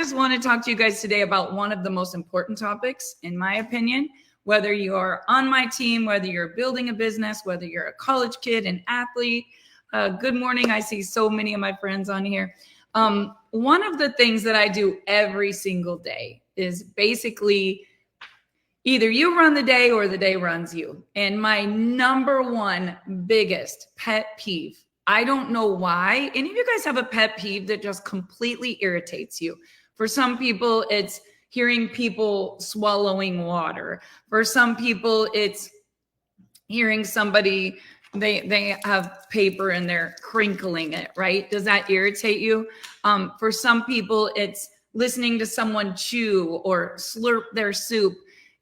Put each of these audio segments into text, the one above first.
just want to talk to you guys today about one of the most important topics, in my opinion, whether you are on my team, whether you're building a business, whether you're a college kid, an athlete. Good morning. I see so many of my friends on here. One of the things that I do every single day is basically either you run the day or the day runs you. And my number one biggest pet peeve, I don't know why. Any of you guys have a pet peeve that just completely irritates you? For some people, it's hearing people swallowing water. For some people, it's hearing somebody, they have paper and they're crinkling it, right? Does that irritate you? For some people, it's listening to someone chew or slurp their soup.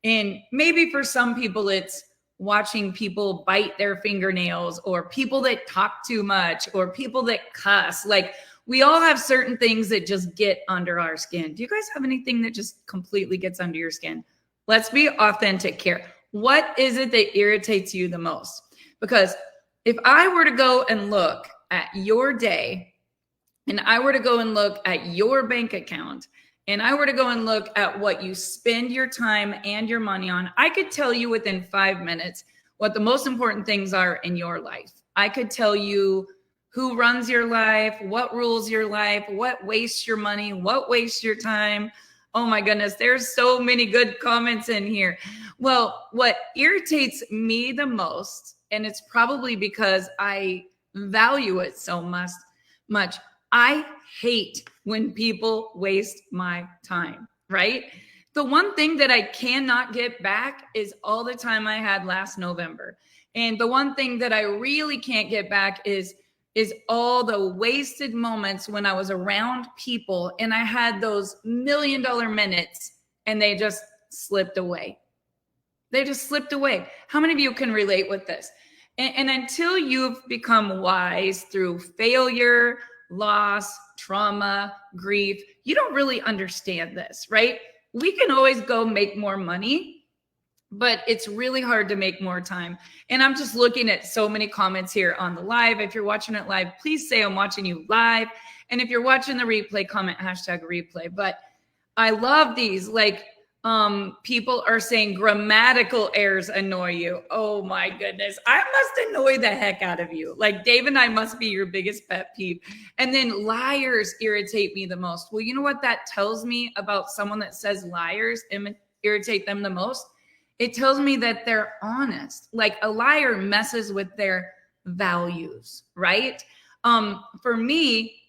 And maybe for some people, it's watching people bite their fingernails, or people that talk too much, or people that cuss. Like, we all have certain things that just get under our skin. Do you guys have anything that just completely gets under your skin? Let's be authentic here. What is it that irritates you the most? Because if I were to go and look at your day, and I were to go and look at your bank account, and I were to go and look at what you spend your time and your money on, I could tell you within 5 minutes what the most important things are in your life. I could tell you who runs your life, what rules your life, what wastes your money, what wastes your time. Oh my goodness, there's so many good comments in here. Well, what irritates me the most, and it's probably because I value it so much, I hate when people waste my time, right? The one thing that I cannot get back is all the time I had last November. And the one thing that I really can't get back is all the wasted moments when I was around people and I had those $1 million minutes and they just slipped away. They just slipped away. How many of you can relate with this? And until you've become wise through failure, loss, trauma, grief, you don't really understand this, right? We can always go make more money, but it's really hard to make more time. And I'm just looking at so many comments here on the live. If you're watching it live, please say I'm watching you live. And if you're watching the replay, comment #replay. But I love these. Like, people are saying grammatical errors annoy you. Oh my goodness. I must annoy the heck out of you. Like, Dave and I must be your biggest pet peeve. And then liars irritate me the most. Well, you know what that tells me about someone that says liars irritate them the most? It tells me that they're honest. Like, a liar messes with their values, right? For me,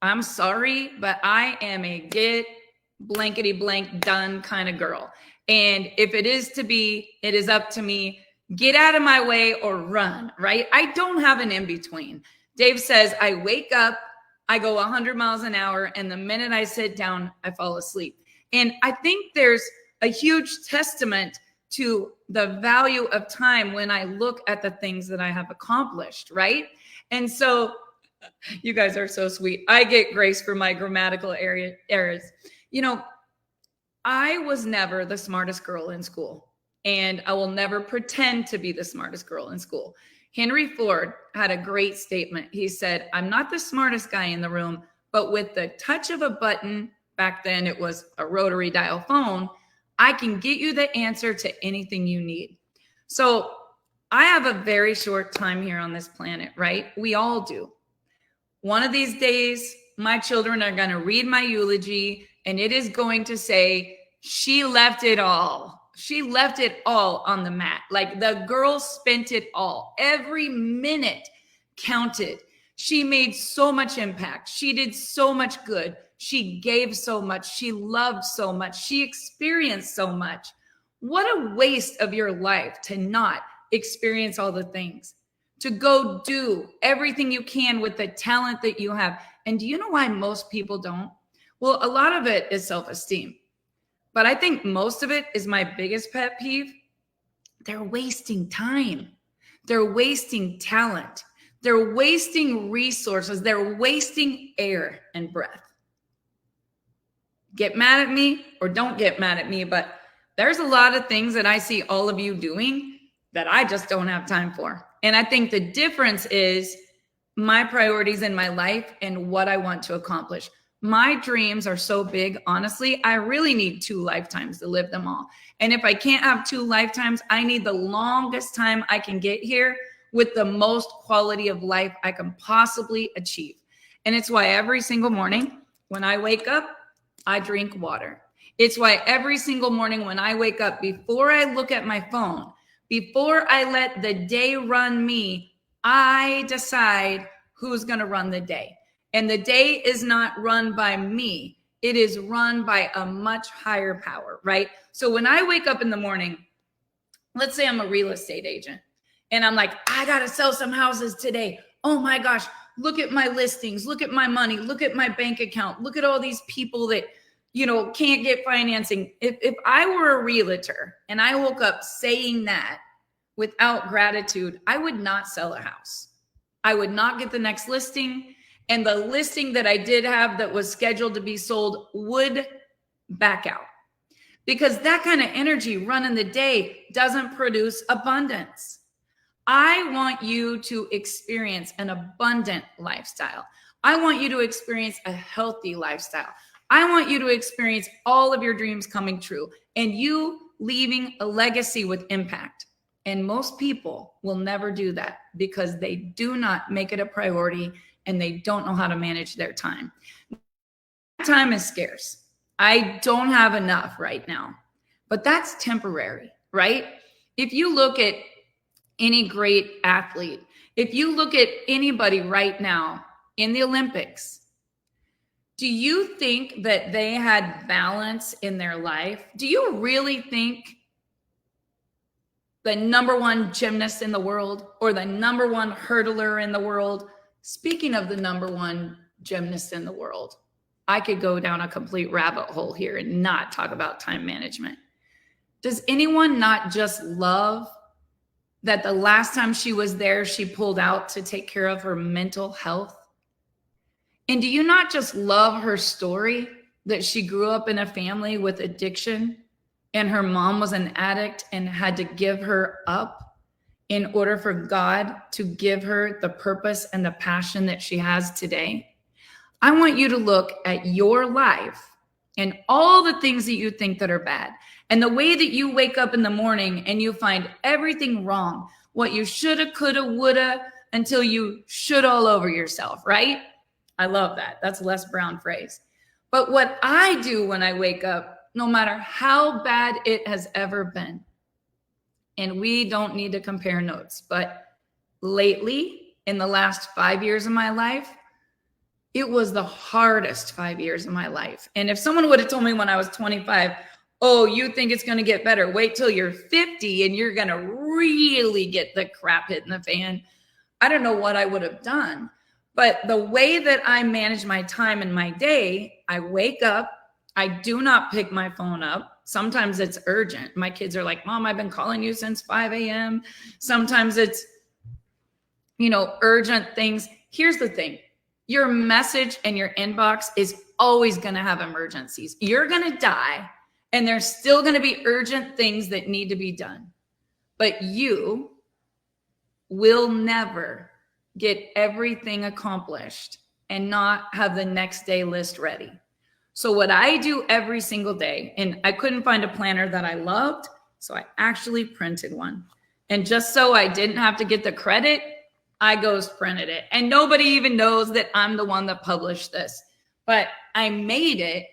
I'm sorry, but I am a get blankety blank done kind of girl. And if it is to be, it is up to me. Get out of my way or run, right? I don't have an in between. Dave says, I wake up, I go 100 miles an hour, and the minute I sit down, I fall asleep. And I think there's a huge testament to the value of time when I look at the things that I have accomplished, right? And so you guys are so sweet. I get grace for my grammatical errors. You know, I was never the smartest girl in school, and I will never pretend to be the smartest girl in school. Henry Ford had a great statement. He said, I'm not the smartest guy in the room, but with the touch of a button, back then it was a rotary dial phone, I can get you the answer to anything you need. So I have a very short time here on this planet, right? We all do. One of these days, my children are going to read my eulogy, and it is going to say, she left it all. She left it all on the mat. Like, the girl spent it all. Every minute counted. She made so much impact. She did so much good. She gave so much. She loved so much. She experienced so much. What a waste of your life to not experience all the things, to go do everything you can with the talent that you have. And do you know why most people don't? Well, a lot of it is self-esteem, but I think most of it is my biggest pet peeve. They're wasting time. They're wasting talent. They're wasting resources. They're wasting air and breath. Get mad at me or don't get mad at me, but there's a lot of things that I see all of you doing that I just don't have time for. And I think the difference is my priorities in my life and what I want to accomplish. My dreams are so big. Honestly, I really need 2 lifetimes to live them all. And if I can't have 2 lifetimes, I need the longest time I can get here with the most quality of life I can possibly achieve. And it's why every single morning when I wake up, I drink water. It's why every single morning when I wake up, before I look at my phone, before I let the day run me, I decide who's going to run the day. And the day is not run by me. It is run by a much higher power, right? So when I wake up in the morning, let's say I'm a real estate agent and I'm like, I got to sell some houses today. Oh my gosh, look at my listings, look at my money, look at my bank account, look at all these people that, can't get financing. If I were a realtor and I woke up saying that without gratitude, I would not sell a house. I would not get the next listing. And the listing that I did have that was scheduled to be sold would back out, because that kind of energy running the day doesn't produce abundance. I want you to experience an abundant lifestyle. I want you to experience a healthy lifestyle. I want you to experience all of your dreams coming true and you leaving a legacy with impact. And most people will never do that because they do not make it a priority and they don't know how to manage their time. Time is scarce. I don't have enough right now, but that's temporary, right? If you look at any great athlete, if you look at anybody right now in the Olympics, do you think that they had balance in their life? Do you really think the number one gymnast in the world or the number one hurdler in the world? Speaking of the number one gymnast in the world, I could go down a complete rabbit hole here and not talk about time management. Does anyone not just love that the last time she was there, she pulled out to take care of her mental health? And do you not just love her story that she grew up in a family with addiction and her mom was an addict and had to give her up in order for God to give her the purpose and the passion that she has today? I want you to look at your life and all the things that you think that are bad and the way that you wake up in the morning and you find everything wrong, what you shoulda, coulda, woulda, until you should all over yourself, right? I love that. That's a Les Brown phrase. But what I do when I wake up, no matter how bad it has ever been, and we don't need to compare notes, but lately, in the last 5 years of my life, it was the hardest 5 years of my life. And if someone would have told me when I was 25, oh, you think it's going to get better, wait till you're 50 and you're going to really get the crap hit in the fan, I don't know what I would have done. But the way that I manage my time and my day, I wake up, I do not pick my phone up. Sometimes it's urgent. My kids are like, Mom, I've been calling you since 5 a.m. Sometimes it's, urgent things. Here's the thing. Your message and your inbox is always going to have emergencies. You're going to die and there's still going to be urgent things that need to be done. But you will never get everything accomplished and not have the next day list ready. So what I do every single day, and I couldn't find a planner that I loved, so I actually printed one. And just so I didn't have to get the credit, I ghost printed it. And nobody even knows that I'm the one that published this. But I made it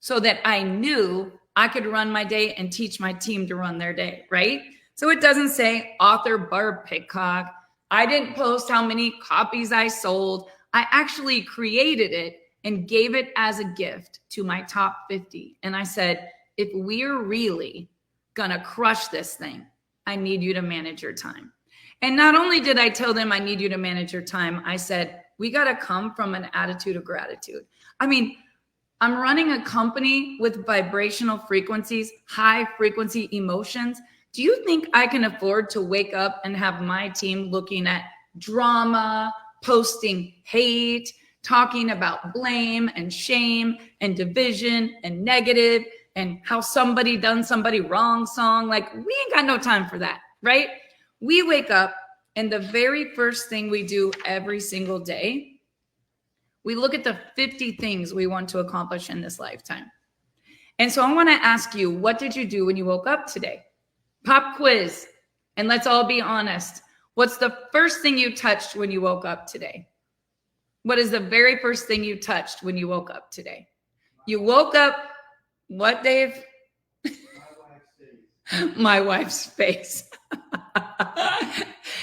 so that I knew I could run my day and teach my team to run their day, right? So it doesn't say author Barb Pitcock. I didn't post how many copies I sold. I actually created it and gave it as a gift to my top 50. And I said, if we're really gonna crush this thing, I need you to manage your time. And not only did I tell them I need you to manage your time, I said, we gotta come from an attitude of gratitude. I mean, I'm running a company with vibrational frequencies, high frequency emotions. Do you think I can afford to wake up and have my team looking at drama, posting hate, talking about blame and shame and division and negative and how somebody done somebody wrong song? Like, we ain't got no time for that, right? We wake up and the very first thing we do every single day, We look at the 50 things we want to accomplish in this lifetime. And so I want to ask you, what did you do when you woke up today? Pop quiz. And let's all be honest. What's the first thing you touched when you woke up today? What is the very first thing you touched when you woke up today? You woke up, what, Dave? My wife's face.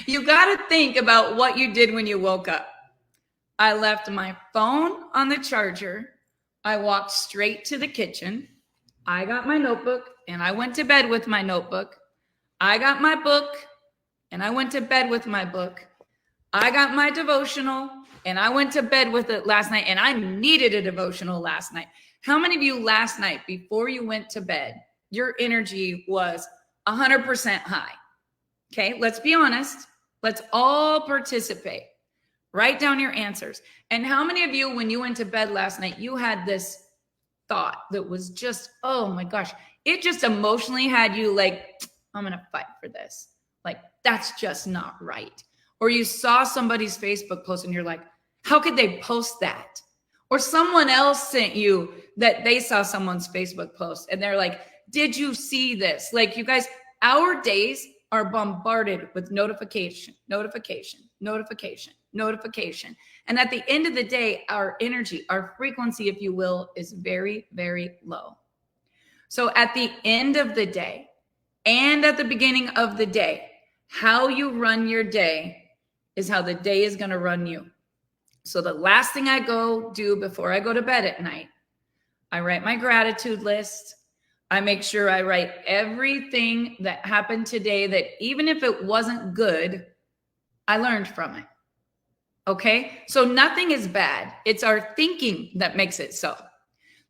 You got to think about what you did when you woke up. I left my phone on the charger. I walked straight to the kitchen. I got my notebook and I went to bed with my notebook. I got my book and I went to bed with my book. I got my devotional and I went to bed with it last night, and I needed a devotional last night. How many of you last night before you went to bed, your energy was 100% high? Okay, let's be honest. Let's all participate. Write down your answers. And how many of you, when you went to bed last night, you had this thought that was just, oh my gosh, it just emotionally had you like, I'm going to fight for this. Like, that's just not right. Or you saw somebody's Facebook post and you're like, how could they post that? Or someone else sent you that they saw someone's Facebook post and they're like, did you see this? Like, you guys, our days are bombarded with notification. And at the end of the day, our energy, our frequency, if you will, is very, very low. So at the end of the day and at the beginning of the day, how you run your day is how the day is going to run you. So the last thing I go do before I go to bed at night, I write my gratitude list. I make sure I write everything that happened today that even if it wasn't good, I learned from it. Okay? So nothing is bad. It's our thinking that makes it so.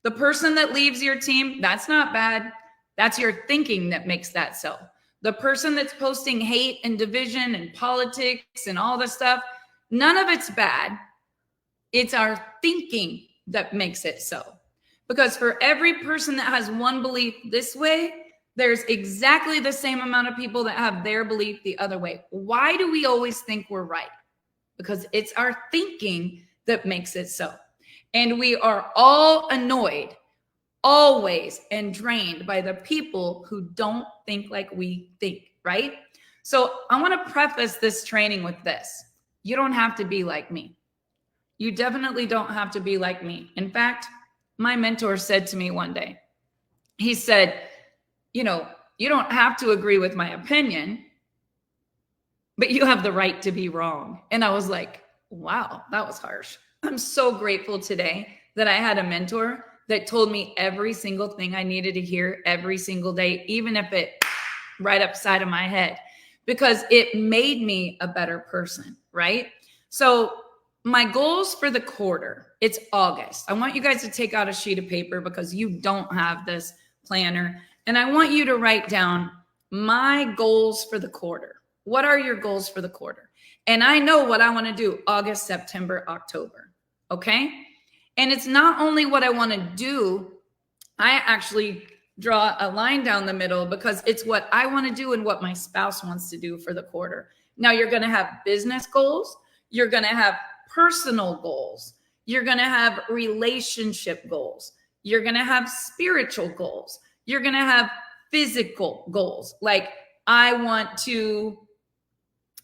The person that leaves your team, that's not bad. That's your thinking that makes that so. The person that's posting hate and division and politics and all this stuff, none of it's bad. It's our thinking that makes it so. Because for every person that has one belief this way, there's exactly the same amount of people that have their belief the other way. Why do we always think we're right? Because it's our thinking that makes it so. And we are all annoyed, always, and drained by the people who don't think like we think, right? So I want to preface this training with this. You don't have to be like me. You definitely don't have to be like me. In fact, my mentor said to me one day, he said, you know, you don't have to agree with my opinion, but you have the right to be wrong. And I was like, wow, that was harsh. I'm so grateful today that I had a mentor that told me every single thing I needed to hear every single day, even if it right upside of my head, because it made me a better person, right? So my goals for the quarter, it's August. I want you guys to take out a sheet of paper because you don't have this planner. And I want you to write down my goals for the quarter. What are your goals for the quarter? And I know what I want to do August, September, October. Okay? And it's not only what I want to do. I actually draw a line down the middle because it's what I want to do and what my spouse wants to do for the quarter. Now you're going to have business goals. You're going to have personal goals. You're going to have relationship goals. You're going to have spiritual goals. You're going to have physical goals. Like, I want to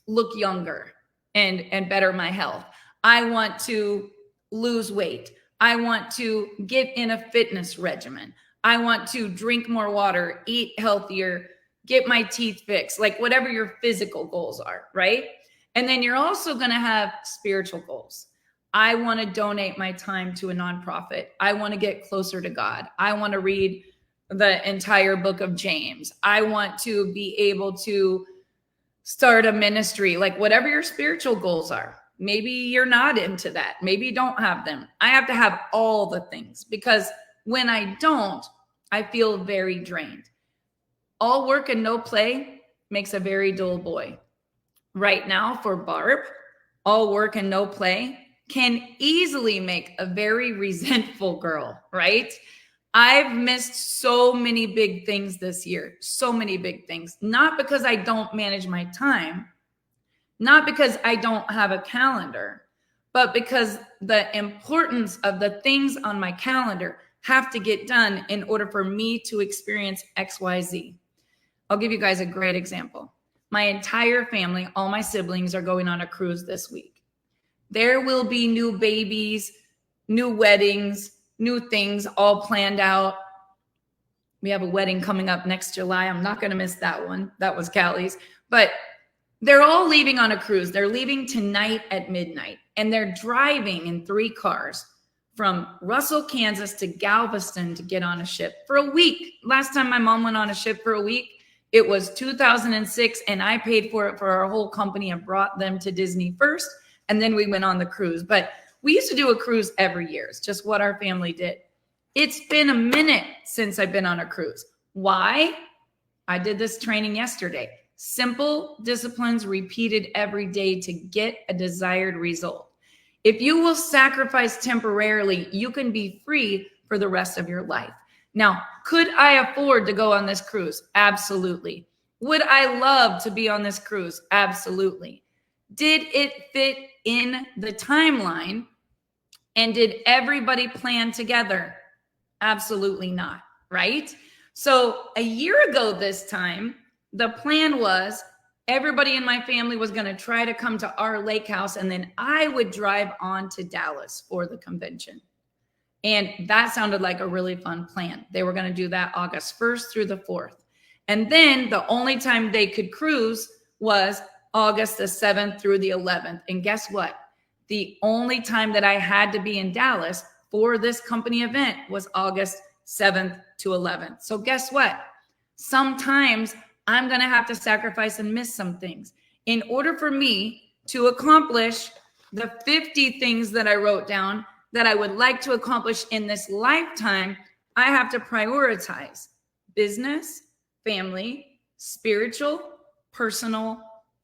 look younger and better my health. I want to lose weight. I want to get in a fitness regimen. I want to drink more water, eat healthier, get my teeth fixed, like whatever your physical goals are, right? And then you're also going to have spiritual goals. I want to donate my time to a nonprofit. I want to get closer to God. I want to read the entire book of James. I want to be able to start a ministry, like whatever your spiritual goals are. Maybe you're not into that. Maybe you don't have them. I have to have all the things because when I don't, I feel very drained. All work and no play makes a very dull boy. Right now for Barb, all work and no play can easily make a very resentful girl, right? I've missed so many big things this year, so many big things, not because I don't manage my time, not because I don't have a calendar, but because the importance of the things on my calendar have to get done in order for me to experience XYZ. I'll give you guys a great example. My entire family, all my siblings are going on a cruise this week. There will be new babies, new weddings, new things all planned out. We have a wedding coming up next July. I'm not going to miss that one. That was Callie's. But they're all leaving on a cruise. They're leaving tonight at midnight, and they're driving in 3 cars from Russell, Kansas to Galveston to get on a ship for a week. Last time my mom went on a ship for a week, it was 2006, and I paid for it for our whole company and brought them to Disney first, and then we went on the cruise. But we used to do a cruise every year. It's just what our family did. It's been a minute since I've been on a cruise. Why? I did this training yesterday. Simple disciplines repeated every day to get a desired result. If you will sacrifice temporarily, you can be free for the rest of your life. Now, could I afford to go on this cruise? Absolutely. Would I love to be on this cruise? Absolutely. Did it fit in the timeline? And did everybody plan together? Absolutely not, right? So a year ago this time, the plan was everybody in my family was going to try to come to our lake house, and then I would drive on to Dallas for the convention. And that sounded like a really fun plan. They were going to do that August 1st through the 4th. And then the only time they could cruise was August the 7th through the 11th. And guess what? The only time that I had to be in Dallas for this company event was August 7th to 11th. So guess what? Sometimes I'm going to have to sacrifice and miss some things. In order for me to accomplish the 50 things that I wrote down that I would like to accomplish in this lifetime, I have to prioritize business, family, spiritual, personal,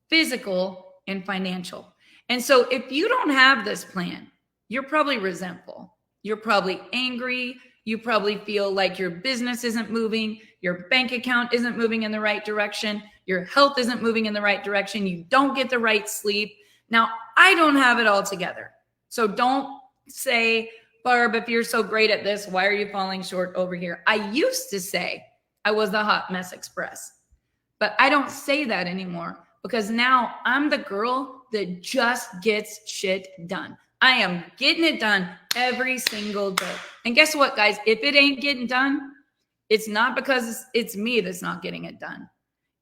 physical, and financial. And so if you don't have this plan, you're probably resentful. You're probably angry. You probably feel like your business isn't moving. Your bank account isn't moving in the right direction. Your health isn't moving in the right direction. You don't get the right sleep. Now, I don't have it all together. So don't say, Barb, if you're so great at this, why are you falling short over here? I used to say I was the hot mess express, but I don't say that anymore because now I'm the girl that just gets shit done. I am getting it done every single day. And guess what, guys? If it ain't getting done, it's not because it's me that's not getting it done.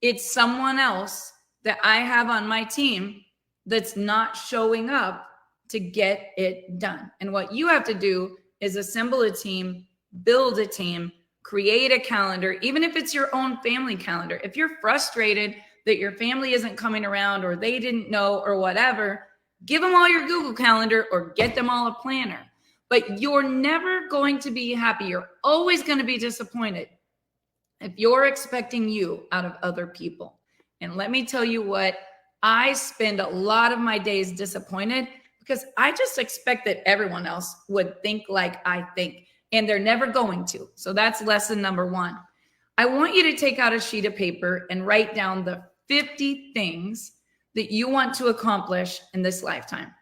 It's someone else that I have on my team that's not showing up to get it done. And what you have to do is assemble a team, build a team, create a calendar, even if it's your own family calendar. If you're frustrated that your family isn't coming around or they didn't know or whatever, give them all your Google Calendar or get them all a planner. But you're never going to be happy. You're always going to be disappointed if you're expecting you out of other people. And let me tell you what, I spend a lot of my days disappointed because I just expect that everyone else would think like I think, and they're never going to. So that's lesson number 1. I want you to take out a sheet of paper and write down the 50 things that you want to accomplish in this lifetime.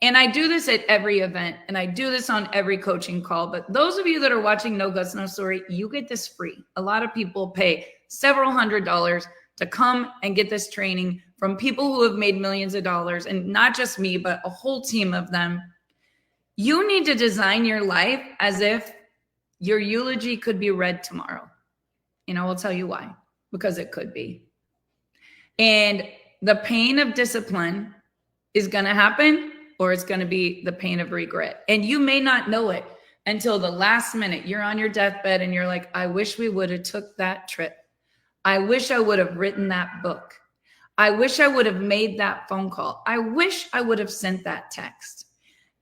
And I do this at every event, and I do this on every coaching call. But those of you that are watching No Guts, No Story, you get this free. A lot of people pay several $100s to come and get this training from people who have made millions of dollars, and not just me, but a whole team of them. You need to design your life as if your eulogy could be read tomorrow. And I will tell you why, because it could be. And the pain of discipline is going to happen, or it's going to be the pain of regret. And you may not know it until the last minute. You're on your deathbed and you're like, I wish we would have took that trip. I wish I would have written that book. I wish I would have made that phone call. I wish I would have sent that text.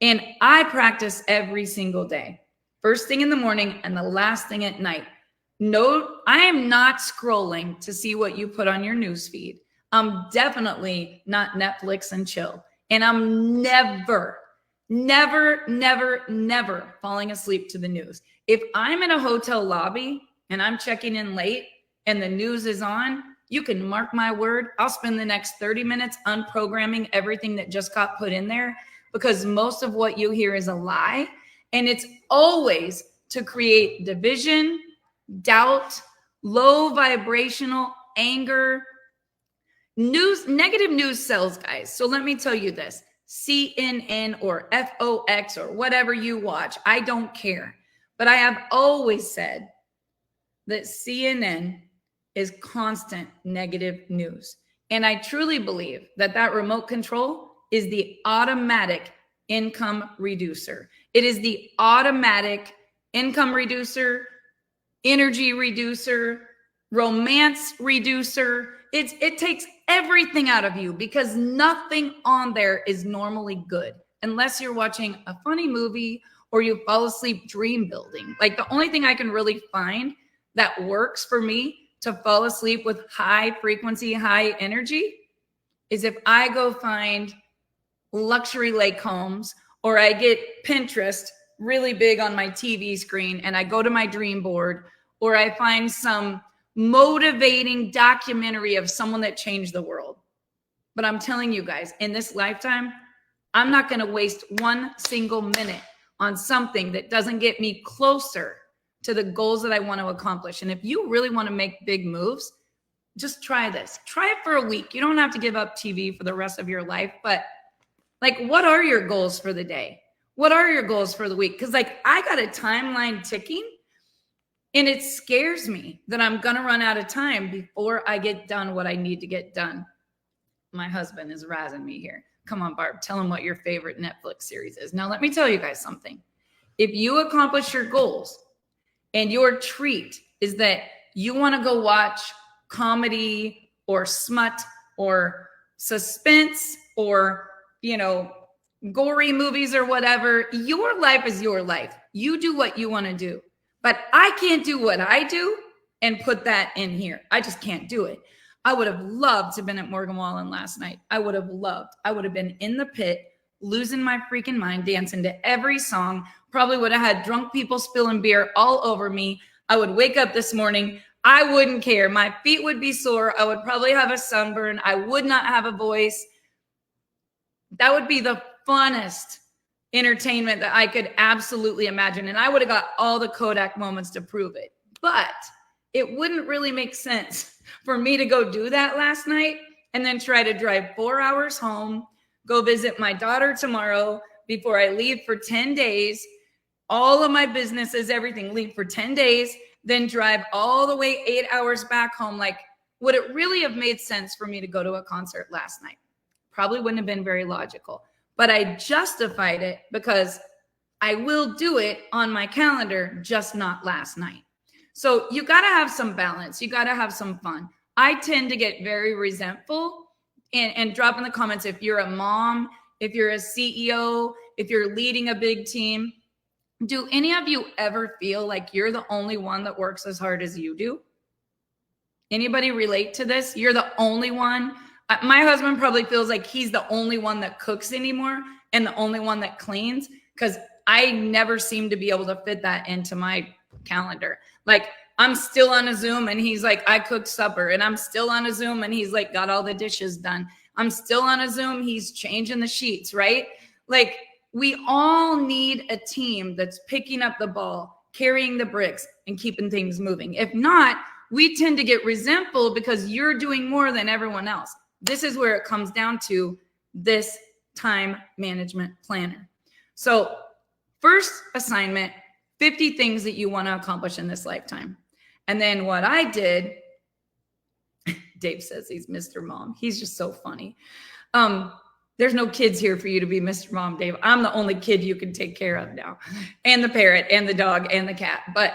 And I practice every single day, first thing in the morning and the last thing at night. No, I am not scrolling to see what you put on your news feed. I'm definitely not Netflix and chill. And I'm never falling asleep to the news. If I'm in a hotel lobby and I'm checking in late and the news is on, You can mark my word. I'll spend the next 30 minutes unprogramming everything that just got put in there, because most of what you hear is a lie. And it's always to create division, doubt, low vibrational anger. Negative news sells, guys. So let me tell you this. CNN or FOX or whatever you watch, I don't care. But I have always said that CNN is constant negative news. And I truly believe that that remote control is the automatic income reducer. It is the automatic income reducer, energy reducer, romance reducer. It takes everything out of you, because nothing on there is normally good unless you're watching a funny movie or you fall asleep dream building. Like, the only thing I can really find that works for me to fall asleep with high frequency, high energy is if I go find luxury lake homes, or I get Pinterest really big on my TV screen and I go to my dream board, or I find some motivating documentary of someone that changed the world. But I'm telling you guys, in this lifetime, I'm not going to waste one single minute on something that doesn't get me closer to the goals that I want to accomplish. And if you really want to make big moves, just try this. Try it for a week. You don't have to give up TV for the rest of your life, but like, what are your goals for the day? What are your goals for the week? Because like, I got a timeline ticking, and it scares me that I'm going to run out of time before I get done what I need to get done. My husband is razzing me here. Come on, Barb, tell him what your favorite Netflix series is. Now, let me tell you guys something. If you accomplish your goals and your treat is that you want to go watch comedy or smut or suspense or, gory movies or whatever, your life is your life. You do what you want to do. But I can't do what I do and put that in here. I just can't do it. I would have loved to have been at Morgan Wallen last night. I would have been in the pit, losing my freaking mind, dancing to every song. Probably would have had drunk people spilling beer all over me. I would wake up this morning. I wouldn't care. My feet would be sore. I would probably have a sunburn. I would not have a voice. That would be the funnest entertainment that I could absolutely imagine. And I would have got all the Kodak moments to prove it. But it wouldn't really make sense for me to go do that last night and then try to drive 4 hours home, go visit my daughter tomorrow before I leave for 10 days, all of my businesses, everything, leave for 10 days, then drive all the way 8 hours back home. Like, would it really have made sense for me to go to a concert last night? Probably wouldn't have been very logical. But I justified it because I will do it on my calendar, just not last night. So you got to have some balance. You got to have some fun. I tend to get very resentful, and drop in the comments if you're a mom, if you're a CEO, if you're leading a big team. Do any of you ever feel like you're the only one that works as hard as you do? Anybody relate to this? You're the only one. My husband probably feels like he's the only one that cooks anymore and the only one that cleans, because I never seem to be able to fit that into my calendar. Like, I'm still on a Zoom and he's like, I cooked supper. And I'm still on a Zoom and he's like, got all the dishes done. I'm still on a Zoom. He's changing the sheets, right? Like, we all need a team that's picking up the ball, carrying the bricks, and keeping things moving. If not, we tend to get resentful because you're doing more than everyone else. This is where it comes down to this time management planner. So first assignment, 50 things that you want to accomplish in this lifetime. And then what I did, Dave says he's Mr. Mom. He's just so funny. There's no kids here for you to be Mr. Mom, Dave. I'm the only kid you can take care of now. And the parrot and the dog and the cat. But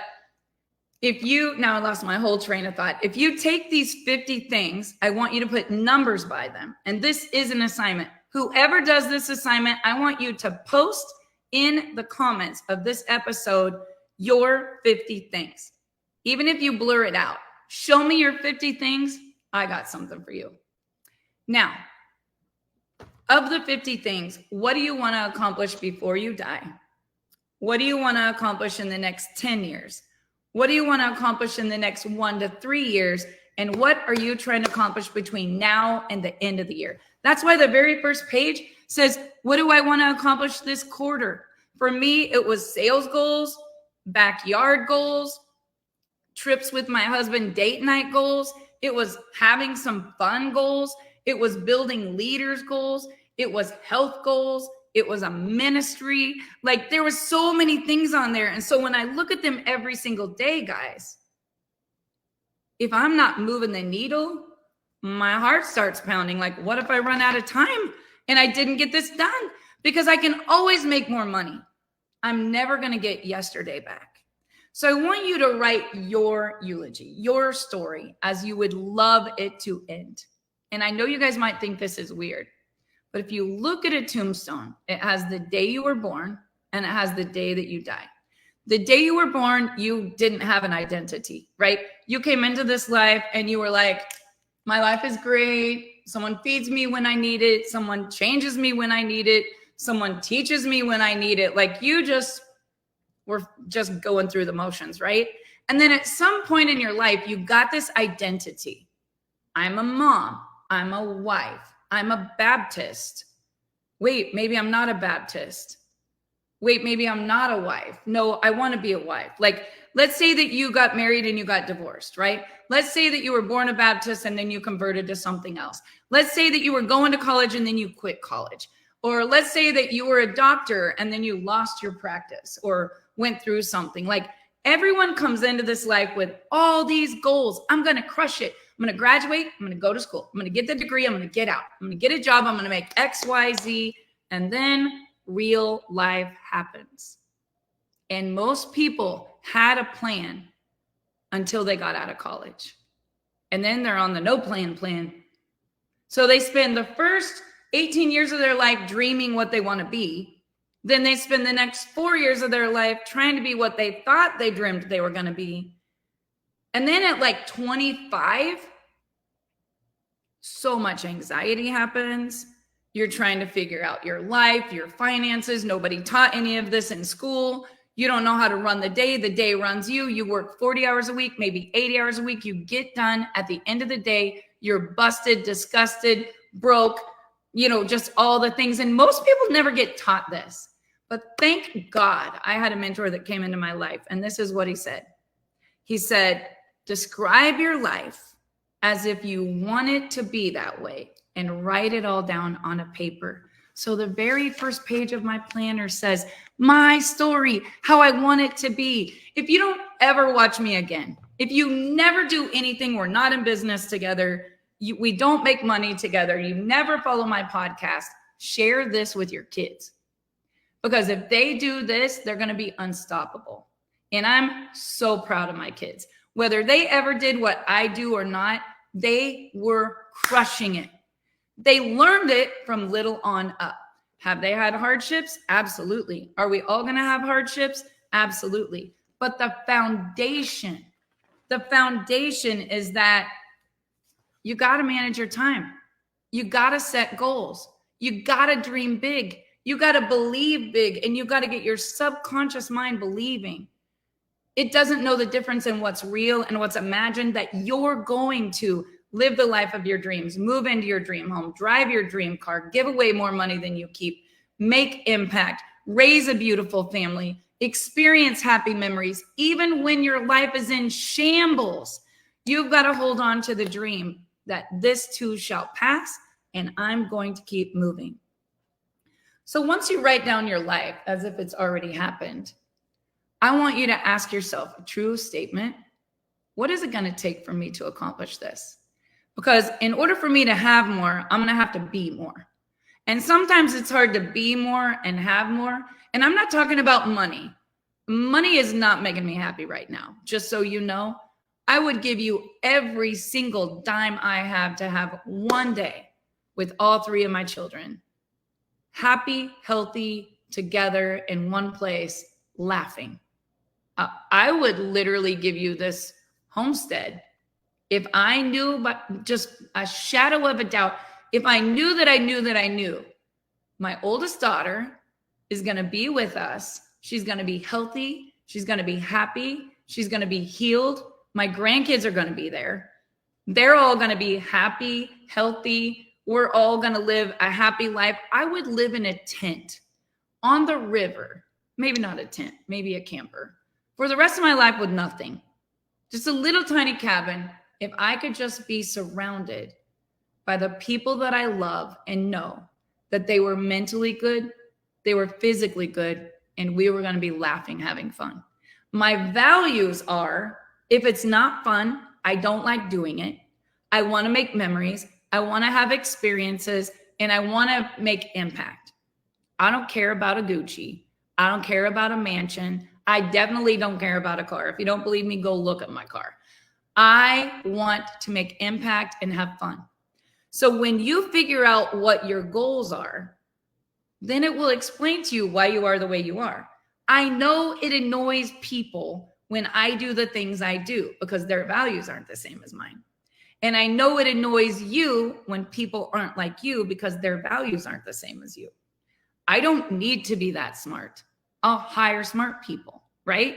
now I lost my whole train of thought. If you take these 50 things, I want you to put numbers by them. And this is an assignment. Whoever does this assignment, I want you to post in the comments of this episode your 50 things. Even if you blur it out, show me your 50 things. I got something for you. Now, of the 50 things, what do you want to accomplish before you die? What do you want to accomplish in the next 10 years? What do you want to accomplish in the next 1 to 3 years? And what are you trying to accomplish between now and the end of the year? That's why the very first page says, what do I want to accomplish this quarter? For me, it was sales goals, backyard goals, trips with my husband, date night goals. It was having some fun goals. It was building leaders goals. It was health goals. It was a ministry. Like there was so many things on there. And so when I look at them every single day, guys, if I'm not moving the needle, my heart starts pounding. Like, what if I run out of time and I didn't get this done? Because I can always make more money. I'm never going to get yesterday back. So I want you to write your eulogy, your story, as you would love it to end. And I know you guys might think this is weird, but if you look at a tombstone, it has the day you were born and it has the day that you die. The day you were born, you didn't have an identity, right? You came into this life and you were like, my life is great. Someone feeds me when I need it. Someone changes me when I need it. Someone teaches me when I need it. Like you just were just going through the motions, right? And then at some point in your life, you got this identity. I'm a mom. I'm a wife. I'm a Baptist. Wait, maybe I'm not a Baptist. Wait, maybe I'm not a wife. No, I want to be a wife. Like, let's say that you got married and you got divorced, right? Let's say that you were born a Baptist and then you converted to something else. Let's say that you were going to college and then you quit college. Or let's say that you were a doctor and then you lost your practice or went through something. Like everyone comes into this life with all these goals. I'm going to crush it. I'm going to graduate. I'm going to go to school. I'm going to get the degree. I'm going to get out. I'm going to get a job. I'm going to make X, Y, Z. And then real life happens. And most people had a plan until they got out of college. And then they're on the no plan. So they spend the first 18 years of their life dreaming what they want to be. Then they spend the next 4 years of their life trying to be what they thought they dreamed they were going to be. And then at like 25, so much anxiety happens. You're trying to figure out your life, your finances. Nobody taught any of this in school. You don't know how to run the day. The day runs you. You work 40 hours a week, maybe 80 hours a week. You get done. At the end of the day, you're busted, disgusted, broke, just all the things. And most people never get taught this. But thank God I had a mentor that came into my life. And this is what he said. He said, describe your life as if you want it to be that way and write it all down on a paper. So the very first page of my planner says, my story, how I want it to be. If you don't ever watch me again, if you never do anything, we're not in business together, we don't make money together, you never follow my podcast, share this with your kids. Because if they do this, they're going to be unstoppable. And I'm so proud of my kids. Whether they ever did what I do or not, they were crushing it. They learned it from little on up. Have they had hardships? Absolutely. Are we all going to have hardships? Absolutely. But the foundation is that you got to manage your time. You got to set goals. You got to dream big. You got to believe big, and you got to get your subconscious mind believing. It doesn't know the difference in what's real and what's imagined, that you're going to live the life of your dreams, move into your dream home, drive your dream car, give away more money than you keep, make impact, raise a beautiful family, experience happy memories. Even when your life is in shambles, you've got to hold on to the dream that this too shall pass, and I'm going to keep moving. So once you write down your life as if it's already happened, I want you to ask yourself a true statement. What is it going to take for me to accomplish this? Because in order for me to have more, I'm going to have to be more. And sometimes it's hard to be more and have more. And I'm not talking about money. Money is not making me happy right now. Just so you know, I would give you every single dime I have to have one day with all three of my children. Happy, healthy, together in one place, laughing. I would literally give you this homestead if I knew, but just a shadow of a doubt, if I knew that I knew my oldest daughter is going to be with us. She's going to be healthy. She's going to be happy. She's going to be healed. My grandkids are going to be there. They're all going to be happy, healthy. We're all going to live a happy life. I would live in a tent on the river, maybe not a tent, maybe a camper, for the rest of my life with nothing. Just a little tiny cabin. If I could just be surrounded by the people that I love and know that they were mentally good, they were physically good, and we were going to be laughing, having fun. My values are, if it's not fun, I don't like doing it. I want to make memories. I want to have experiences, and I want to make impact. I don't care about a Gucci. I don't care about a mansion. I definitely don't care about a car. If you don't believe me, go look at my car. I want to make impact and have fun. So when you figure out what your goals are, then it will explain to you why you are the way you are. I know it annoys people when I do the things I do because their values aren't the same as mine. And I know it annoys you when people aren't like you because their values aren't the same as you. I don't need to be that smart. I'll hire smart people, right?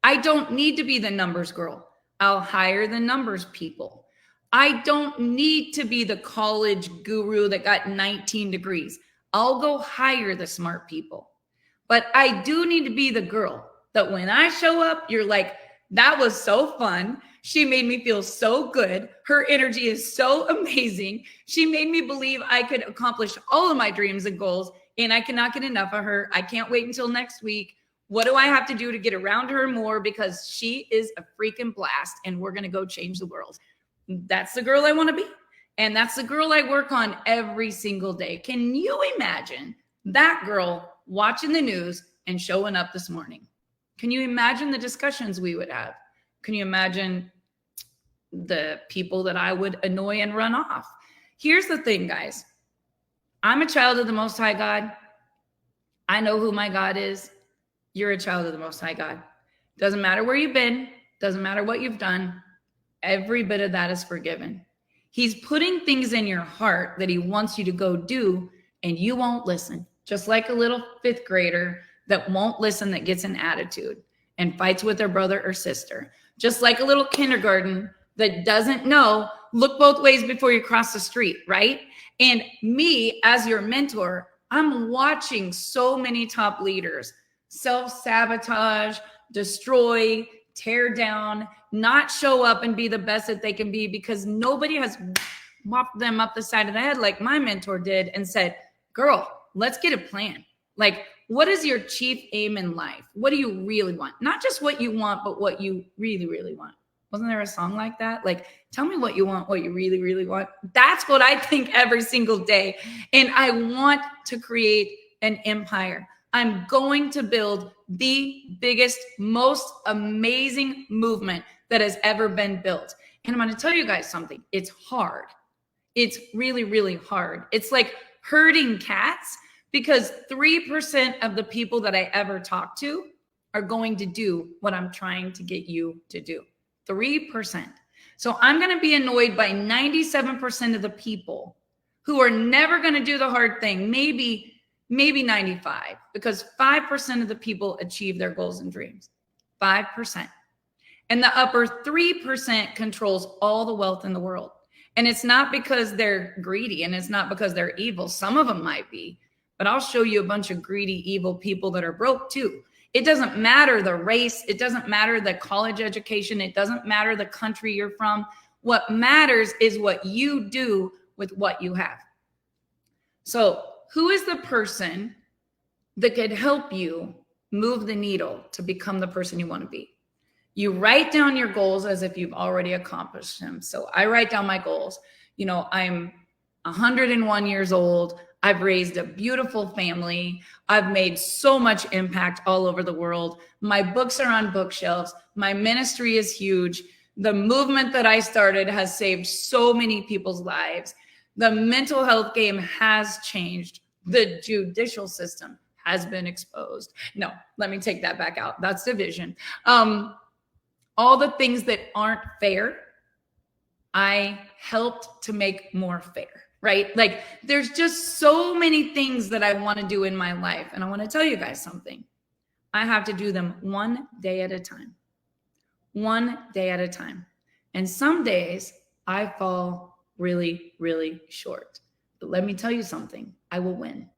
I don't need to be the numbers girl. I'll hire the numbers people. I don't need to be the college guru that got 19 degrees. I'll go hire the smart people. But I do need to be the girl that when I show up, you're like, that was so fun. She made me feel so good. Her energy is so amazing. She made me believe I could accomplish all of my dreams and goals, and I cannot get enough of her. I can't wait until next week. What do I have to do to get around her more? Because she is a freaking blast, and we're going to go change the world. That's the girl I want to be. And that's the girl I work on every single day. Can you imagine that girl watching the news and showing up this morning? Can you imagine the discussions we would have? Can you imagine the people that I would annoy and run off? Here's the thing, guys. I'm a child of the Most High God. I know who my God is. You're a child of the Most High God. Doesn't matter where you've been. Doesn't matter what you've done. Every bit of that is forgiven. He's putting things in your heart that he wants you to go do, and you won't listen. Just like a little fifth grader that won't listen, that gets an attitude and fights with their brother or sister. Just like a little kindergarten that doesn't know, look both ways before you cross the street, right? And me, as your mentor, I'm watching so many top leaders self-sabotage, destroy, tear down, not show up and be the best that they can be because nobody has mopped them up the side of the head like my mentor did and said, girl, let's get a plan. Like, what is your chief aim in life? What do you really want? Not just what you want, but what you really, really want. Wasn't there a song like that? Like, tell me what you want, what you really, really want. That's what I think every single day. And I want to create an empire. I'm going to build the biggest, most amazing movement that has ever been built. And I'm going to tell you guys something. It's hard. It's really, really hard. It's like herding cats because 3% of the people that I ever talk to are going to do what I'm trying to get you to do. 3%. So I'm going to be annoyed by 97% of the people who are never going to do the hard thing. Maybe 95, because 5% of the people achieve their goals and dreams. 5%. And the upper 3% controls all the wealth in the world. And it's not because they're greedy and it's not because they're evil. Some of them might be, but I'll show you a bunch of greedy, evil people that are broke too. It doesn't matter the race. It doesn't matter the college education. It doesn't matter the country you're from. What matters is what you do with what you have. So who is the person that could help you move the needle to become the person you want to be? You write down your goals as if you've already accomplished them. So I write down my goals. You know, I'm 101 years old. I've raised a beautiful family. I've made so much impact all over the world. My books are on bookshelves. My ministry is huge. The movement that I started has saved so many people's lives. The mental health game has changed. The judicial system has been exposed. No, let me take that back out. That's division. All the things that aren't fair, I helped to make more fair. Right? Like there's just so many things that I want to do in my life. And I want to tell you guys something. I have to do them one day at a time. One day at a time. And some days I fall really, really short. But let me tell you something. I will win.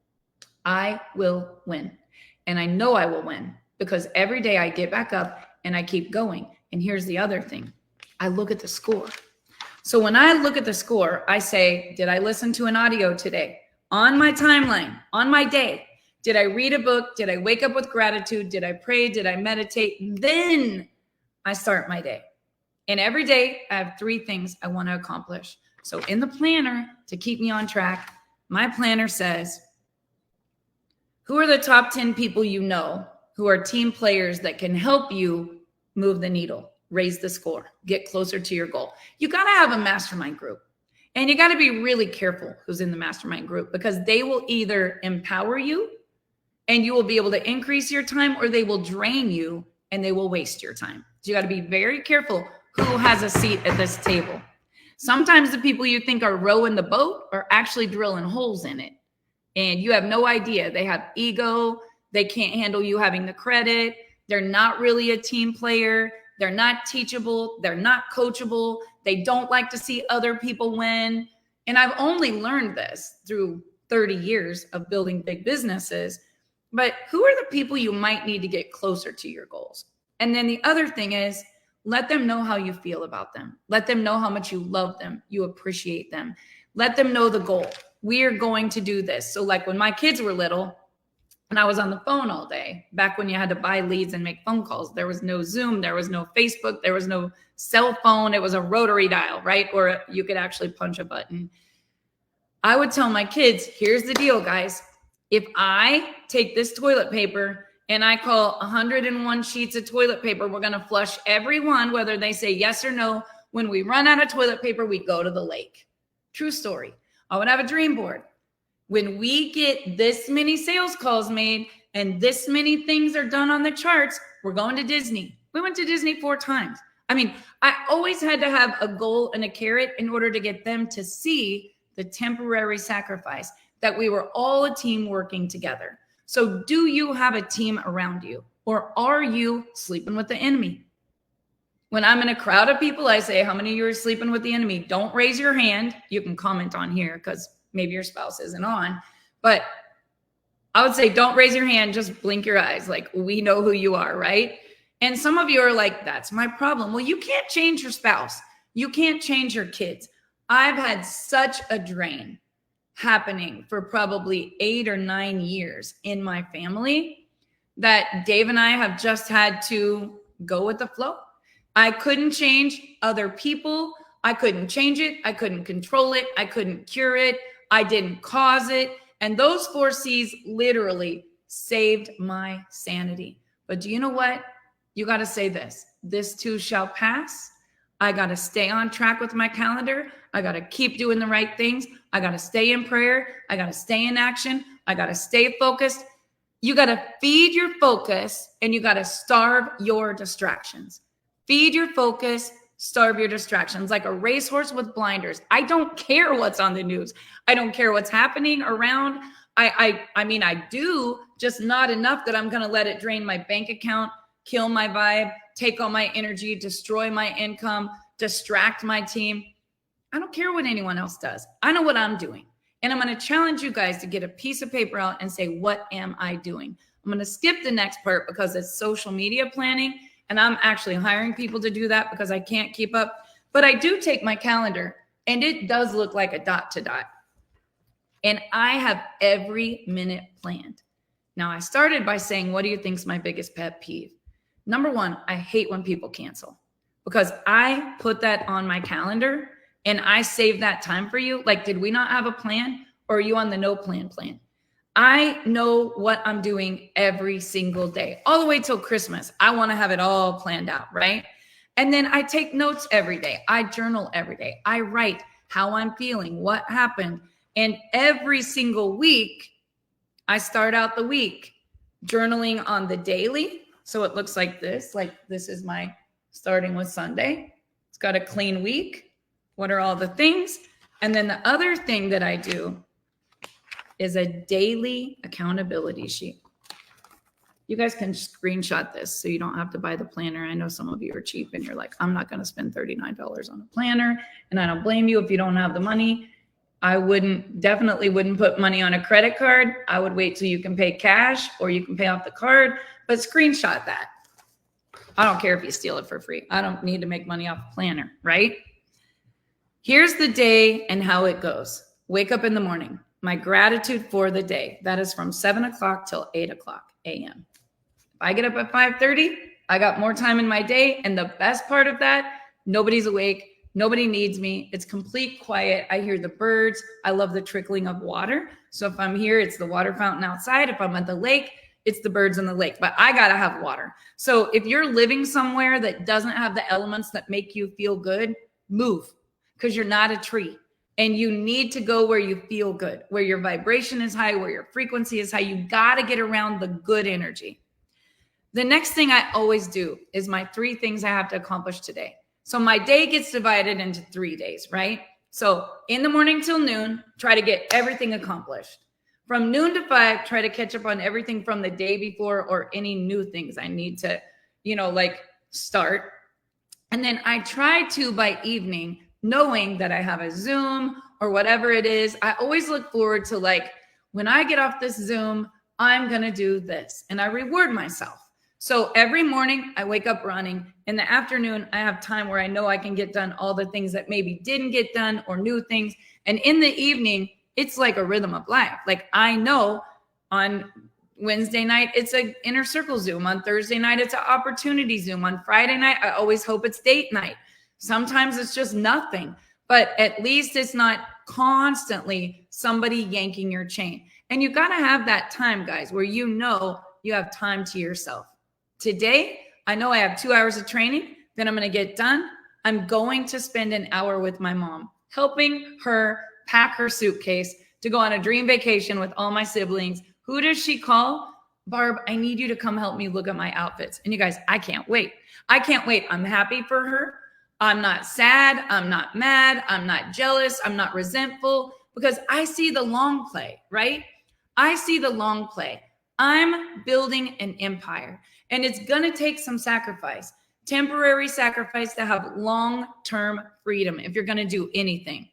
I will win. And I know I will win because every day I get back up and I keep going. And here's the other thing. I look at the score. So when I look at the score, I say, did I listen to an audio today? On my timeline, on my day, did I read a book? Did I wake up with gratitude? Did I pray? Did I meditate? Then I start my day. And every day I have 3 things I want to accomplish. So in the planner, to keep me on track, my planner says, who are the top 10 people you know who are team players that can help you move the needle, raise the score, get closer to your goal? You got to have a mastermind group. And you got to be really careful who's in the mastermind group, because they will either empower you and you will be able to increase your time, or they will drain you and they will waste your time. So you got to be very careful who has a seat at this table. Sometimes the people you think are rowing the boat are actually drilling holes in it. And you have no idea. They have ego. They can't handle you having the credit. They're not really a team player. They're not teachable. They're not coachable. They don't like to see other people win. And I've only learned this through 30 years of building big businesses. But who are the people you might need to get closer to your goals? And then the other thing is, let them know how you feel about them. Let them know how much you love them, you appreciate them. Let them know the goal. We are going to do this. So like when my kids were little and I was on the phone all day, back when you had to buy leads and make phone calls, there was no Zoom, there was no Facebook, there was no cell phone. It was a rotary dial, right? Or you could actually punch a button. I would tell my kids, here's the deal, guys. If I take this toilet paper and I call 101 sheets of toilet paper, we're going to flush every one, whether they say yes or no. When we run out of toilet paper, we go to the lake. True story. I would have a dream board. When we get this many sales calls made and this many things are done on the charts, we're going to Disney. We went to Disney 4 times. I mean, I always had to have a goal and a carrot in order to get them to see the temporary sacrifice, that we were all a team working together. So do you have a team around you, or are you sleeping with the enemy? When I'm in a crowd of people, I say, how many of you are sleeping with the enemy? Don't raise your hand. You can comment on here because maybe your spouse isn't on. But I would say, don't raise your hand. Just blink your eyes. Like, we know who you are, right? And some of you are like, that's my problem. Well, you can't change your spouse. You can't change your kids. I've had such a drain happening for probably 8 or 9 years in my family that Dave and I have just had to go with the flow. I couldn't change other people. I couldn't change it. I couldn't control it. I couldn't cure it. I didn't cause it. And those 4 C's literally saved my sanity. But do you know what? You got to say this. This too shall pass. I got to stay on track with my calendar. I got to keep doing the right things. I got to stay in prayer. I got to stay in action. I got to stay focused. You got to feed your focus and you got to starve your distractions. Feed your focus, starve your distractions, like a racehorse with blinders. I don't care what's on the news. I don't care what's happening around. I mean, I do, just not enough that I'm going to let it drain my bank account, kill my vibe, take all my energy, destroy my income, distract my team. I don't care what anyone else does. I know what I'm doing. And I'm going to challenge you guys to get a piece of paper out and say, what am I doing? I'm going to skip the next part because it's social media planning. And I'm actually hiring people to do that because I can't keep up. But I do take my calendar and it does look like a dot to dot. And I have every minute planned. Now, I started by saying, what do you think is my biggest pet peeve? Number 1, I hate when people cancel because I put that on my calendar and I save that time for you. Like, did we not have a plan, or are you on the no plan plan? I know what I'm doing every single day, all the way till Christmas. I want to have it all planned out, right? And then I take notes every day. I journal every day. I write how I'm feeling, what happened. And every single week, I start out the week journaling on the daily. So it looks like this is my starting with Sunday. It's got a clean week. What are all the things? And then the other thing that I do is a daily accountability sheet. You guys can screenshot this so you don't have to buy the planner. I know some of you are cheap and you're like, I'm not going to spend $39 on a planner. And I don't blame you if you don't have the money. I definitely wouldn't put money on a credit card. I would wait till you can pay cash or you can pay off the card, but screenshot that. I don't care if you steal it for free. I don't need to make money off a planner, right? Here's the day and how it goes. Wake up in the morning. My gratitude for the day. That is from 7 o'clock till 8 o'clock a.m. If I get up at 5:30, I got more time in my day. And the best part of that, nobody's awake. Nobody needs me. It's complete quiet. I hear the birds. I love the trickling of water. So if I'm here, it's the water fountain outside. If I'm at the lake, it's the birds in the lake. But I got to have water. So if you're living somewhere that doesn't have the elements that make you feel good, move, because you're not a tree. And you need to go where you feel good, where your vibration is high, where your frequency is high. You got to get around the good energy. The next thing I always do is my 3 things I have to accomplish today. So my day gets divided into 3 days, right? So in the morning till noon, try to get everything accomplished. From noon to 5, try to catch up on everything from the day before or any new things I need to, start. And then I try to, by evening, knowing that I have a Zoom or whatever it is, I always look forward to when I get off this Zoom, I'm going to do this. And I reward myself. So every morning I wake up running. In the afternoon, I have time where I know I can get done all the things that maybe didn't get done or new things. And in the evening, it's like a rhythm of life. I know on Wednesday night, it's an inner circle Zoom. On Thursday night, it's an opportunity Zoom. On Friday night, I always hope it's date night. Sometimes it's just nothing, but at least it's not constantly somebody yanking your chain. And you got to have that time, guys, where you have time to yourself. Today, I know I have 2 hours of training, then I'm going to get done. I'm going to spend an hour with my mom, helping her pack her suitcase to go on a dream vacation with all my siblings. Who does she call? Barb, I need you to come help me look at my outfits. And you guys, I can't wait. I can't wait. I'm happy for her. I'm not sad. I'm not mad. I'm not jealous. I'm not resentful because I see the long play, right? I see the long play. I'm building an empire and it's going to take some sacrifice, temporary sacrifice to have long-term freedom if you're going to do anything.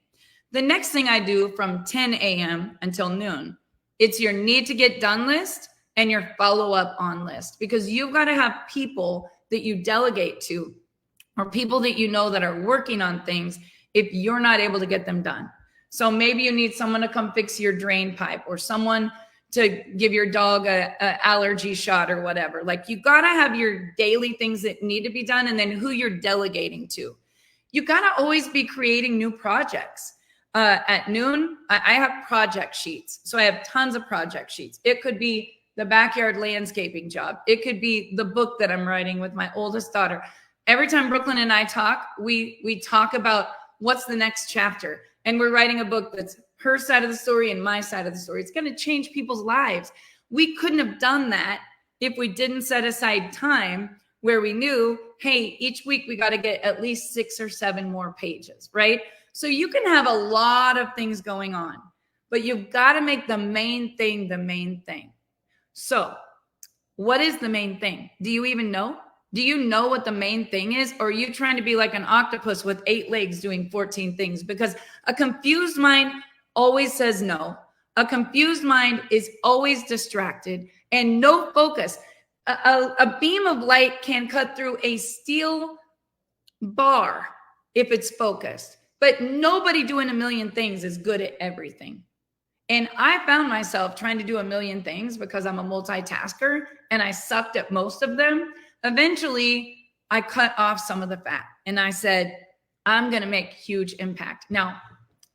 The next thing I do from 10 a.m. until noon, it's your need to get done list and your follow-up on list because you've got to have people that you delegate to or people that you know that are working on things if you're not able to get them done. So maybe you need someone to come fix your drain pipe or someone to give your dog a allergy shot or whatever. You got to have your daily things that need to be done and then who you're delegating to. You got to always be creating new projects. At noon, I have project sheets. So I have tons of project sheets. It could be the backyard landscaping job. It could be the book that I'm writing with my oldest daughter. Every time Brooklyn and I talk, we talk about what's the next chapter. And we're writing a book that's her side of the story and my side of the story. It's going to change people's lives. We couldn't have done that if we didn't set aside time where we knew, hey, each week we got to get at least 6 or 7 more pages, right? So you can have a lot of things going on, but you've got to make the main thing the main thing. So what is the main thing? Do you even know? Do you know what the main thing is? Or are you trying to be like an octopus with 8 legs doing 14 things? Because a confused mind always says no. A confused mind is always distracted and no focus. A beam of light can cut through a steel bar if it's focused. But nobody doing a million things is good at everything. And I found myself trying to do a million things because I'm a multitasker and I sucked at most of them. Eventually, I cut off some of the fat and I said, I'm going to make huge impact. Now,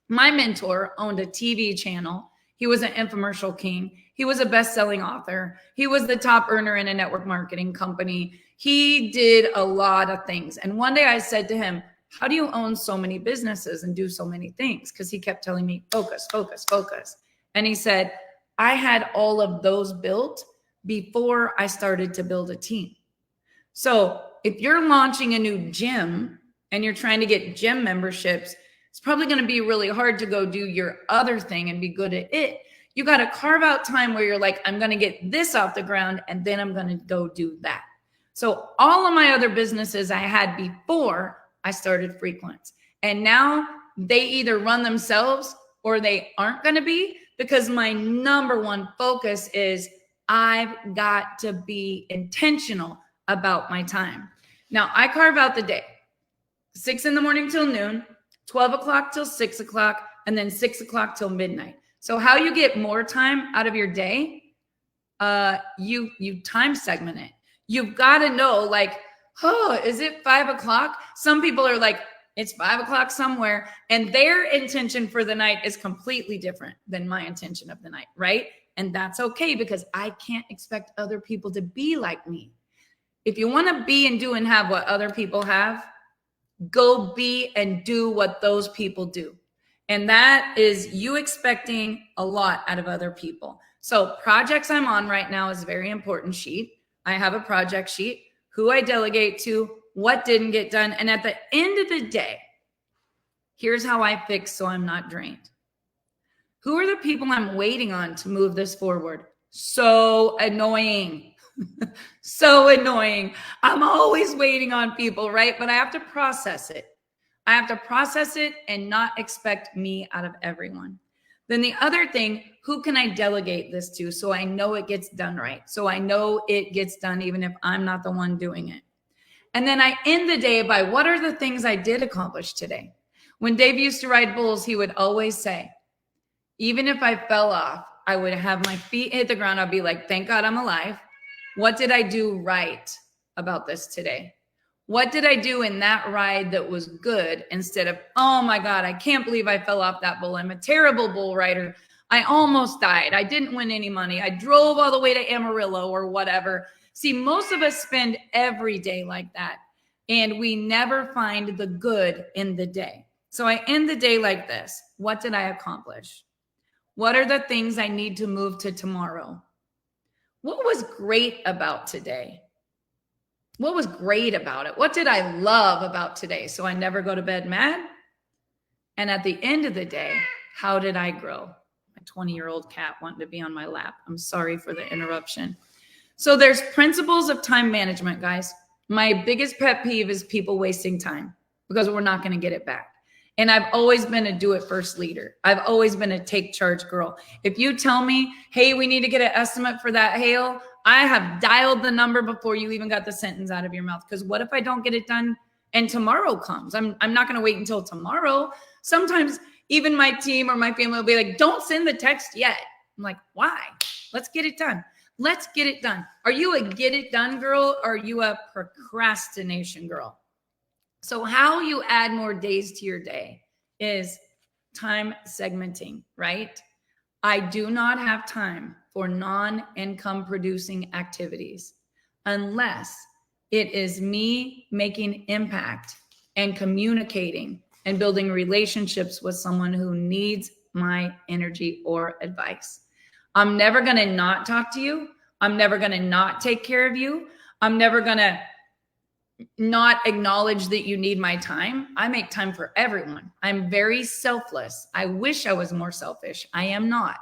my mentor owned a TV channel. He was an infomercial king. He was a best-selling author. He was the top earner in a network marketing company. He did a lot of things. And one day I said to him, how do you own so many businesses and do so many things? Because he kept telling me, focus, focus, focus. And he said, I had all of those built before I started to build a team. So if you're launching a new gym and you're trying to get gym memberships, it's probably going to be really hard to go do your other thing and be good at it. You got to carve out time where you're like, I'm going to get this off the ground and then I'm going to go do that. So all of my other businesses I had before I started Frequence, and now they either run themselves or they aren't going to be, because my number one focus is I've got to be intentional about my time. Now I carve out the day, 6 a.m. till noon, 12 o'clock till 6 o'clock, and then 6 o'clock till midnight. So how you get more time out of your day, you time segment it. You've got to know, like, oh, is it 5 o'clock? Some people are like, it's 5 o'clock somewhere, and their intention for the night is completely different than my intention of the night, right? And that's okay, because I can't expect other people to be like me. If you want to be and do and have what other people have, go be and do what those people do. And that is you expecting a lot out of other people. So projects I'm on right now is a very important sheet. I have a project sheet, who I delegate to, what didn't get done. And at the end of the day, here's how I fix so I'm not drained. Who are the people I'm waiting on to move this forward? So annoying. So annoying. I'm always waiting on people, right? But I have to process it. I have to process it and not expect me out of everyone. Then the other thing, who can I delegate this to so I know it gets done right? So I know it gets done even if I'm not the one doing it. And then I end the day by, what are the things I did accomplish today? When Dave used to ride bulls, he would always say, even if I fell off, I would have my feet hit the ground. I'd be like, thank God I'm alive. What did I do right about this today? What did I do in that ride that was good, instead of, oh my God, I can't believe I fell off that bull. I'm a terrible bull rider. I almost died. I didn't win any money. I drove all the way to Amarillo or whatever. See, most of us spend every day like that, and we never find the good in the day. So I end the day like this. What did I accomplish? What are the things I need to move to tomorrow? What was great about today? What was great about it? What did I love about today? So I never go to bed mad. And at the end of the day, how did I grow? My 20-year-old cat wanted to be on my lap. I'm sorry for the interruption. So there's principles of time management, guys. My biggest pet peeve is people wasting time, because we're not going to get it back. And I've always been a do it first leader. I've always been a take charge girl. If you tell me, hey, we need to get an estimate for that hail, I have dialed the number before you even got the sentence out of your mouth. Because what if I don't get it done and tomorrow comes? I'm not going to wait until tomorrow. Sometimes even my team or my family will be like, don't send the text yet. I'm like, why? Let's get it done. Let's get it done. Are you a get it done girl, or are you a procrastination girl? So how you add more days to your day is time segmenting, right? I do not have time for non-income producing activities unless it is me making impact and communicating and building relationships with someone who needs my energy or advice. I'm never going to not talk to you. I'm never going to not take care of you. I'm never going to not acknowledge that you need my time. I make time for everyone. I'm very selfless. I wish I was more selfish. I am not.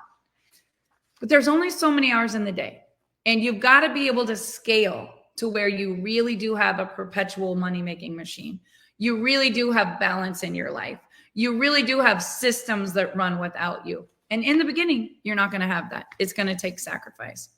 But there's only so many hours in the day. And you've got to be able to scale to where you really do have a perpetual money-making machine. You really do have balance in your life. You really do have systems that run without you. And in the beginning, you're not going to have that. It's going to take sacrifice.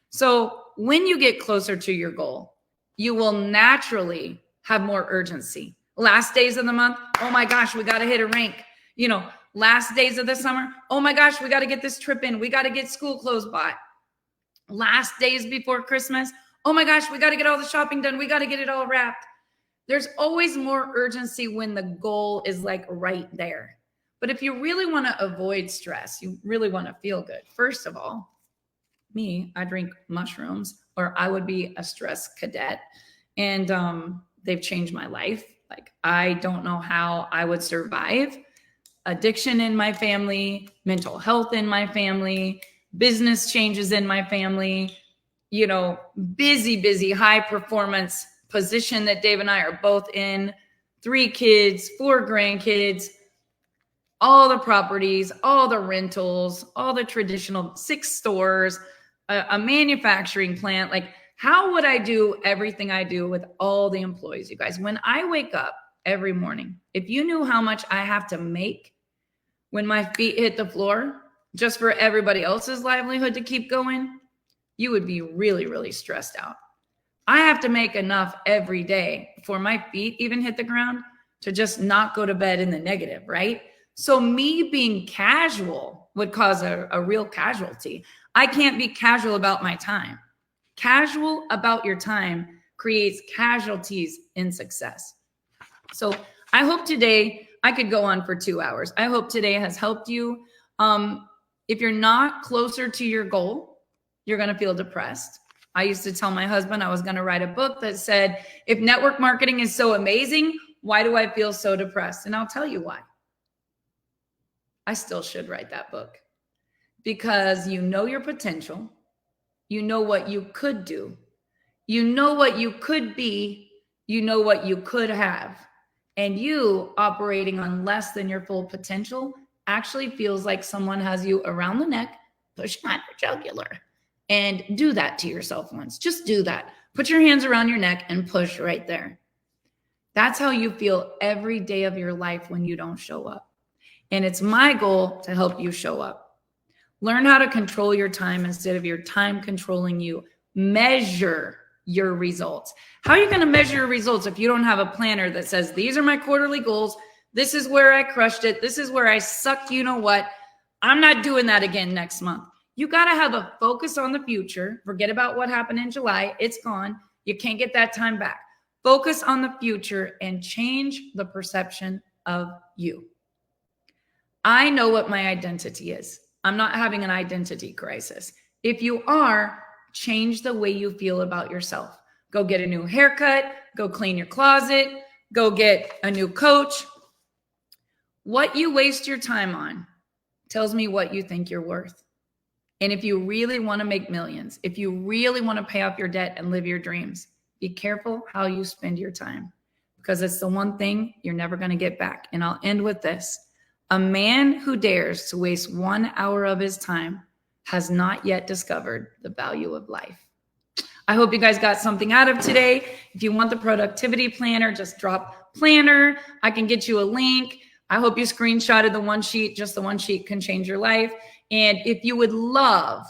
So when you get closer to your goal, you will naturally have more urgency. Last days of the month, oh my gosh, we got to hit a rank. You know, last days of the summer, oh my gosh, we got to get this trip in. We got to get school clothes bought. Last days before Christmas, oh my gosh, we got to get all the shopping done. We got to get it all wrapped. There's always more urgency when the goal is like right there. But if you really want to avoid stress, you really want to feel good. First of all, me, I drink mushrooms, or I would be a stress cadet. And they've changed my life. Like, I don't know how I would survive addiction in my family, mental health in my family, business changes in my family, you know, busy, high performance position that Dave and I are both in, 3 kids, 4 grandkids, all the properties, all the rentals, all the traditional 6 stores, a manufacturing plant. Like, how would I do everything I do with all the employees, you guys? When I wake up every morning, if you knew how much I have to make when my feet hit the floor just for everybody else's livelihood to keep going, you would be really, really stressed out. I have to make enough every day before my feet even hit the ground to just not go to bed in the negative, right? So me being casual would cause a real casualty. I can't be casual about my time. Casual about your time creates casualties in success. So I hope today, I could go on for 2 hours. I hope today has helped you. If you're not closer to your goal, you're going to feel depressed. I used to tell my husband I was going to write a book that said, if network marketing is so amazing, why do I feel so depressed? And I'll tell you why. I still should write that book, because you know your potential. You know what you could do. You know what you could be. You know what you could have. And you operating on less than your full potential actually feels like someone has you around the neck, pushing on your jugular. And do that to yourself once. Just do that. Put your hands around your neck and push right there. That's how you feel every day of your life when you don't show up. And it's my goal to help you show up. Learn how to control your time instead of your time controlling you. Measure your results. How are you going to measure your results if you don't have a planner that says, these are my quarterly goals. This is where I crushed it. This is where I sucked. You know what? I'm not doing that again next month. You got to have a focus on the future. Forget about what happened in July. It's gone. You can't get that time back. Focus on the future and change the perception of you. I know what my identity is. I'm not having an identity crisis. If you are, change the way you feel about yourself. Go get a new haircut. Go clean your closet. Go get a new coach. What you waste your time on tells me what you think you're worth. And if you really want to make millions, if you really want to pay off your debt and live your dreams, be careful how you spend your time, because it's the one thing you're never going to get back. And I'll end with this. A man who dares to waste 1 hour of his time has not yet discovered the value of life. I hope you guys got something out of today. If you want the productivity planner, just drop planner. I can get you a link. I hope you screenshotted the one sheet. Just the one sheet can change your life. And if you would love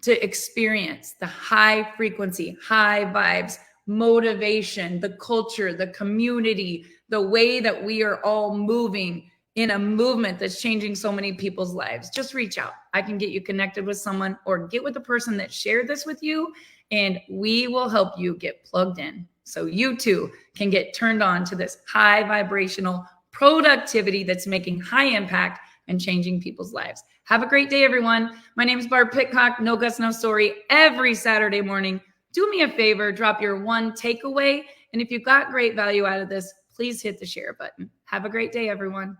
to experience the high frequency, high vibes, motivation, the culture, the community, the way that we are all moving in a movement that's changing so many people's lives, just reach out. I can get you connected with someone, or get with the person that shared this with you, and we will help you get plugged in so you too can get turned on to this high vibrational productivity that's making high impact and changing people's lives. Have a great day, everyone. My name is Barb Pitcock, No Guts, No Story, every Saturday morning. Do me a favor, drop your one takeaway. And if you got great value out of this, please hit the share button. Have a great day, everyone.